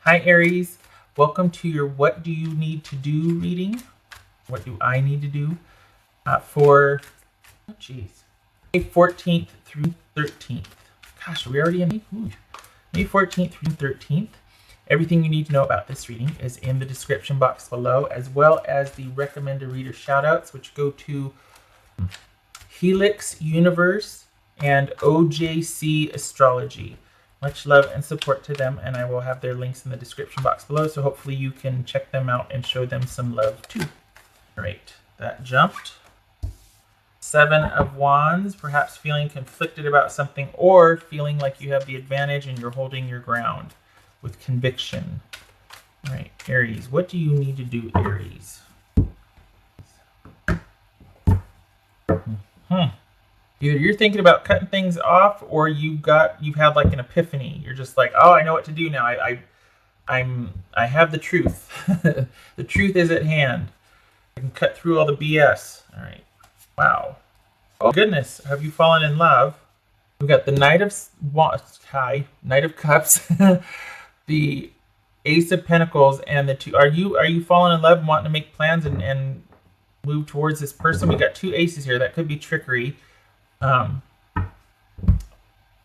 Hi Aries, welcome to your What Do You Need to Do reading. What do I need to do for, May 14th through 13th. Gosh, are we already in May 14th through 13th. Everything you need to know about this reading is in the description box below, as well as the recommended reader shoutouts, which go to Helix Universe and OJC Astrology. Much love and support to them, and I will have their links in the description box below, so hopefully you can check them out and show them some love too. All right, that jumped. 7 of Wands, perhaps feeling conflicted about something or feeling like you have the advantage and you're holding your ground with conviction. All right, Aries, what do you need to do, Aries? Either you're thinking about cutting things off, or you've had like an epiphany. You're just like, oh, I know what to do now. I have the truth. The truth is at hand. I can cut through all the BS. All right. Wow. Oh goodness, have you fallen in love? We've got the Knight of Cups, the Ace of Pentacles, and the two. Are you falling in love and wanting to make plans and move towards this person? We got 2 aces here. That could be trickery.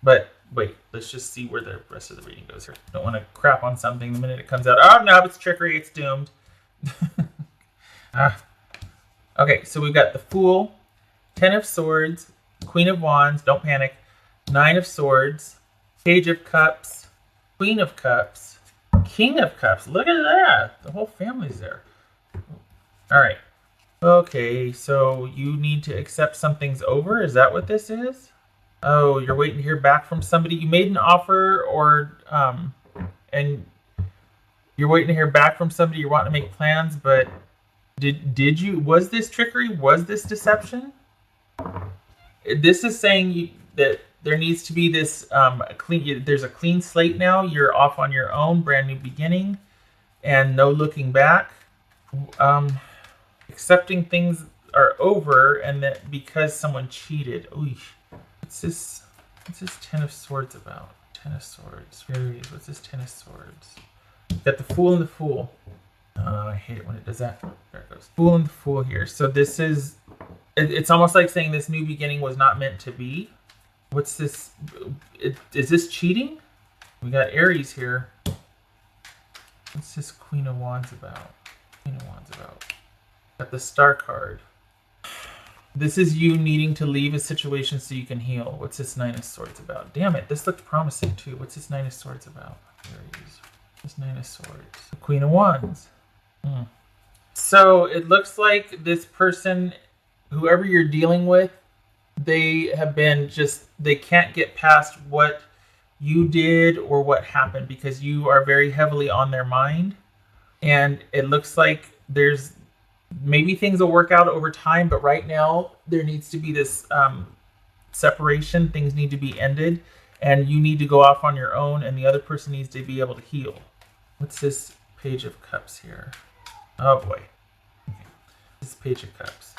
But wait, let's just see where the rest of the reading goes here. Don't want to crap on something the minute it comes out. Oh no, it's trickery, it's doomed. Okay, so we've got the Fool, 10 of Swords, Queen of Wands, don't panic, 9 of Swords, Page of Cups, Queen of Cups, King of Cups. Look at that. The whole family's there. All right. Okay, so you need to accept something's over? Is that what this is? Oh, you're waiting to hear back from somebody. You made an offer, and you're waiting to hear back from somebody. You're wanting to make plans, but did you? Was this trickery? Was this deception? This is saying that there needs to be this there's a clean slate now. You're off on your own, brand new beginning, and no looking back. Accepting things are over, and that because someone cheated. Ooh, what's this 10 of Swords about? 10 of Swords. Aries, what's this 10 of Swords? Got the Fool and the Fool. Oh, I hate it when it does that. There it goes. Fool and the Fool here. So this is, it's almost like saying this new beginning was not meant to be. What's this? Is this cheating? We got Aries here. What's this Queen of Wands about? Queen of Wands about. Got the Star card. This is you needing to leave a situation so you can heal. What's this 9 of Swords about? Damn it, this looked promising too. What's this 9 of Swords about? Aries. This 9 of Swords. The Queen of Wands. So it looks like this person, whoever you're dealing with, they have been they can't get past what you did or what happened because you are very heavily on their mind. And it looks like maybe things will work out over time, but right now there needs to be this separation. Things need to be ended, and you need to go off on your own, and the other person needs to be able to heal. What's this Page of Cups here? Oh boy. Okay. This Page of Cups.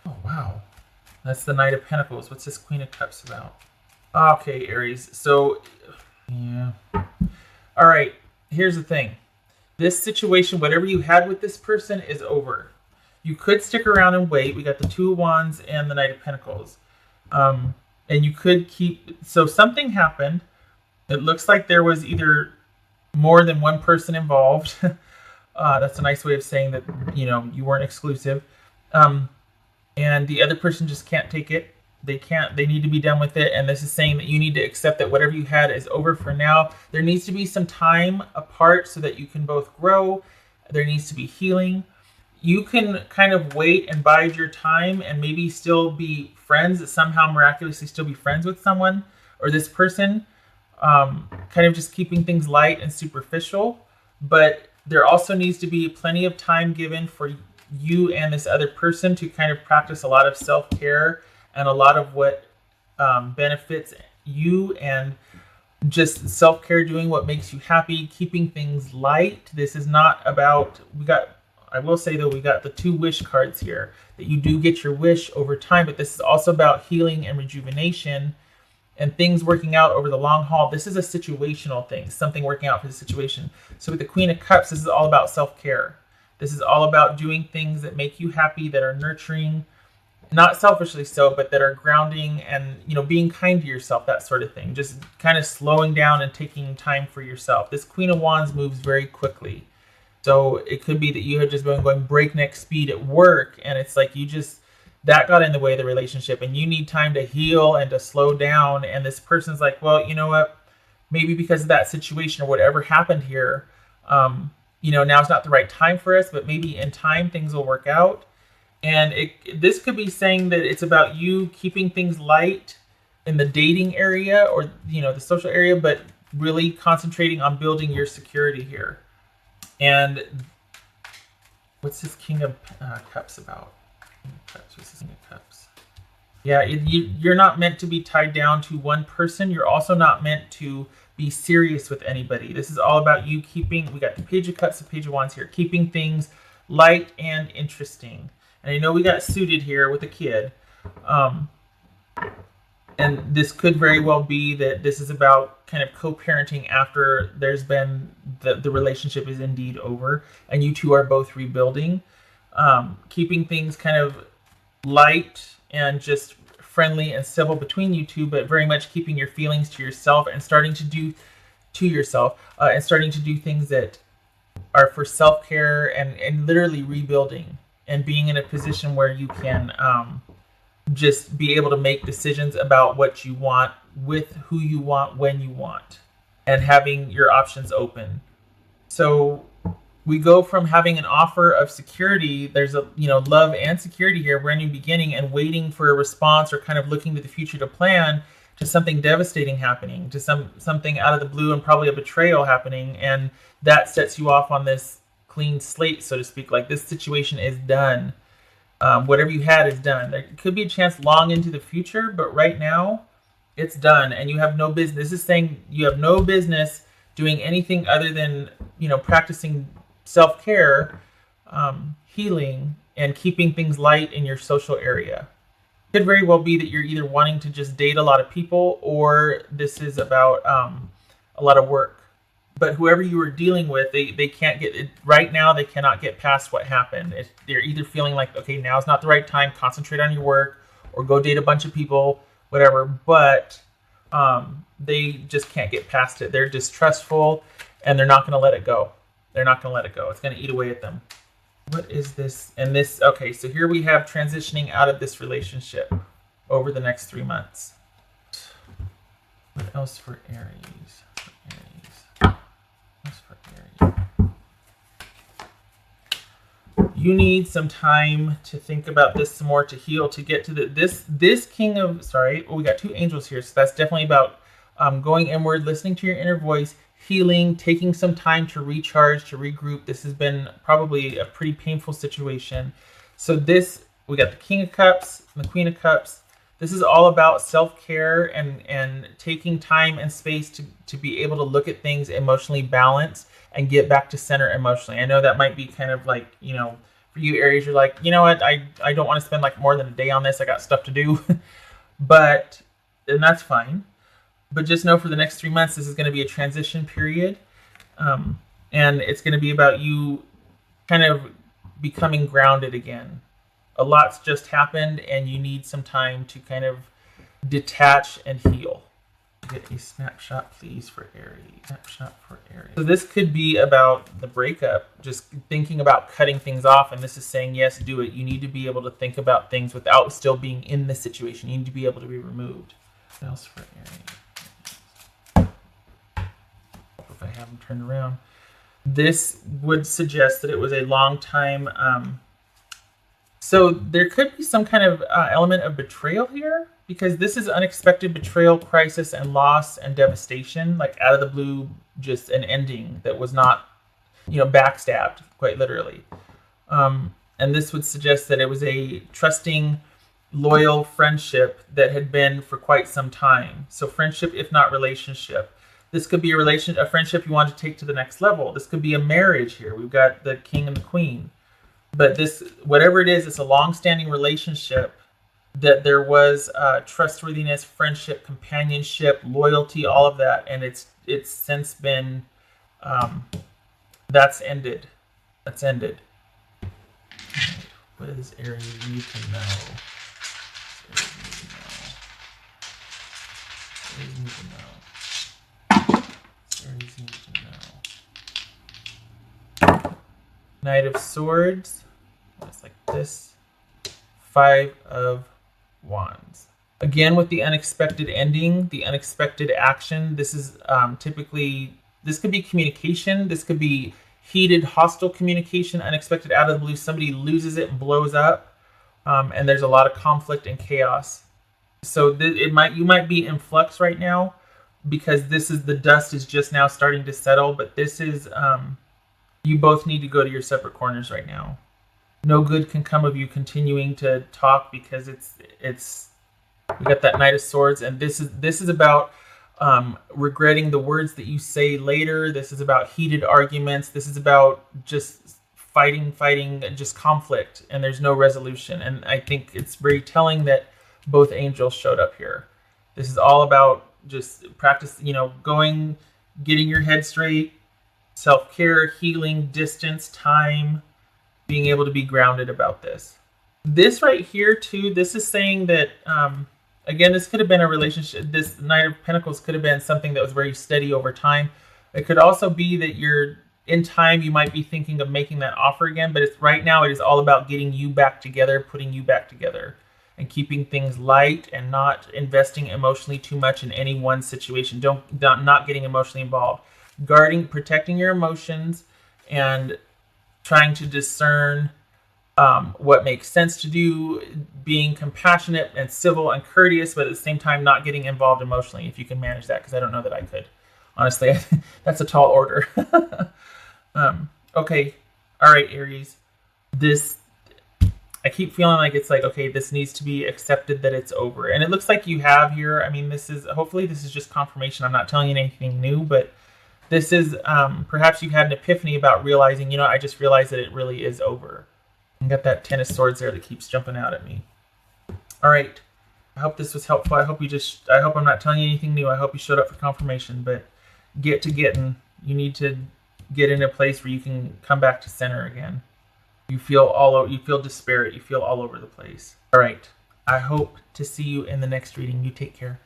Oh wow. That's the Knight of Pentacles. What's this Queen of Cups about? Okay, Aries. So, yeah. All right. Here's the thing. This situation, whatever you had with this person, is over. You could stick around and wait. We got the 2 of Wands and the Knight of Pentacles. And you could keep... So something happened. It looks like there was either more than one person involved. That's a nice way of saying that, you weren't exclusive. And the other person just can't take it. They need to be done with it. And this is saying that you need to accept that whatever you had is over for now. There needs to be some time apart so that you can both grow. There needs to be healing. You can kind of wait and bide your time and maybe still be friends, somehow miraculously still be friends with someone or this person, kind of just keeping things light and superficial. But there also needs to be plenty of time given for you and this other person to kind of practice a lot of self-care and a lot of what benefits you, and just self-care, doing what makes you happy, keeping things light. This is not about, I will say though, we got the 2 wish cards here, that you do get your wish over time, but this is also about healing and rejuvenation and things working out over the long haul. This is a situational thing, something working out for the situation. So with the Queen of Cups, this is all about self-care. This is all about doing things that make you happy, that are nurturing, not selfishly so, but that are grounding and, you know, being kind to yourself, that sort of thing. Just kind of slowing down and taking time for yourself. This Queen of Wands moves very quickly. So it could be that you have just been going breakneck speed at work, and it's like that got in the way of the relationship, and you need time to heal and to slow down. And this person's like, well, you know what? Maybe because of that situation or whatever happened here, you know, now's not the right time for us, but maybe in time things will work out. And this could be saying that it's about you keeping things light in the dating area or, you know, the social area, but really concentrating on building your security here. And what's this King of Cups about? What's this King of Cups? Yeah, you're not meant to be tied down to one person. You're also not meant to be serious with anybody. This is all about you keeping, we got the Page of Cups, the Page of Wands here, keeping things light and interesting. And I know we got suited here with a kid. And this could very well be that this is about kind of co-parenting after there's been the relationship is indeed over and you two are both rebuilding. Keeping things kind of light and just friendly and civil between you two, but very much keeping your feelings to yourself and starting to do things that are for self-care and literally rebuilding and being in a position where you can just be able to make decisions about what you want, with who you want, when you want, and having your options open. So we go from having an offer of security, there's a, you know, love and security here, brand new beginning, and waiting for a response or kind of looking to the future to plan, to something devastating happening, to something out of the blue and probably a betrayal happening. And that sets you off on this clean slate, so to speak. Like, this situation is done. Whatever you had is done. There could be a chance long into the future, but right now it's done, and you have no business. This is saying you have no business doing anything other than, you know, practicing self-care, healing, and keeping things light in your social area. It could very well be that you're either wanting to just date a lot of people, or this is about a lot of work. But whoever you were dealing with, they can't get it right now. They cannot get past what happened. They're either feeling like, okay, now's not the right time, concentrate on your work, or go date a bunch of people, whatever. But they just can't get past it. They're distrustful, and they're not going to let it go. They're not going to let it go. It's going to eat away at them. What is this? And this, okay, so here we have transitioning out of this relationship over the next 3 months. What else for Aries? You need some time to think about this some more, to heal, to get to this King of, we got two angels here, so that's definitely about going inward, listening to your inner voice, healing, taking some time to recharge, to regroup. This has been probably a pretty painful situation. So we got the King of Cups and the Queen of Cups. This is all about self-care and taking time and space to be able to look at things emotionally balanced and get back to center emotionally. I know that might be kind of like, you know, for you Aries, you're like, you know what, I don't want to spend like more than a day on this. I got stuff to do. And that's fine. But just know for the next 3 months, this is going to be a transition period. And it's going to be about you kind of becoming grounded again. A lot's just happened, and you need some time to kind of detach and heal. Get a snapshot, please, for Aries. Snapshot for Aries. So this could be about the breakup, just thinking about cutting things off, and this is saying, yes, do it. You need to be able to think about things without still being in the situation. You need to be able to be removed. What else for Aries? If I have them turned around. This would suggest that it was a long time. So there could be some kind of element of betrayal here, because this is unexpected betrayal, crisis, and loss and devastation, like out of the blue, just an ending that was not, you know, backstabbed, quite literally. And this would suggest that it was a trusting, loyal friendship that had been for quite some time. So friendship, if not relationship. This could be a friendship you want to take to the next level. This could be a marriage here. We've got the King and the Queen. But this, whatever it is, it's a long-standing relationship that there was trustworthiness, friendship, companionship, loyalty, all of that, and it's since been that's ended. That's ended. What does Aries need to know? Aries need to know. Aries need to know. Knight of Swords. It's like this. 5 of Wands. Again, with the unexpected ending, the unexpected action, this is typically, this could be communication, this could be heated, hostile communication, unexpected out of the blue, somebody loses it and blows up, and there's a lot of conflict and chaos. So you might be in flux right now, because this is, the dust is just now starting to settle, but this is, you both need to go to your separate corners right now. No good can come of you continuing to talk, because it's we got that Knight of Swords, and this is about regretting the words that you say later. This is about heated arguments. This is about just fighting, just conflict, and there's no resolution. And I think it's very telling that both angels showed up here. This is all about just practice, getting your head straight, self-care, healing, distance, time, being able to be grounded about this. This right here too, this is saying that, again, this could have been a relationship. This Knight of Pentacles could have been something that was very steady over time. It could also be that you're, in time, you might be thinking of making that offer again, but right now it is all about getting you back together, putting you back together, and keeping things light and not investing emotionally too much in any one situation. Not getting emotionally involved. Protecting your emotions, and trying to discern what makes sense to do, being compassionate and civil and courteous, but at the same time not getting involved emotionally, if you can manage that, because I don't know that I could. Honestly, that's a tall order. Okay. All right, Aries. I keep feeling like it's like, okay, this needs to be accepted that it's over. And it looks like you have here. I mean, hopefully this is just confirmation. I'm not telling you anything new, but this is, perhaps you've had an epiphany about realizing, I just realized that it really is over. I got that Ten of Swords there that keeps jumping out at me. All right. I hope this was helpful. I hope I'm not telling you anything new. I hope you showed up for confirmation, but get to getting. You need to get in a place where you can come back to center again. You feel disparate. You feel all over the place. All right. I hope to see you in the next reading. You take care.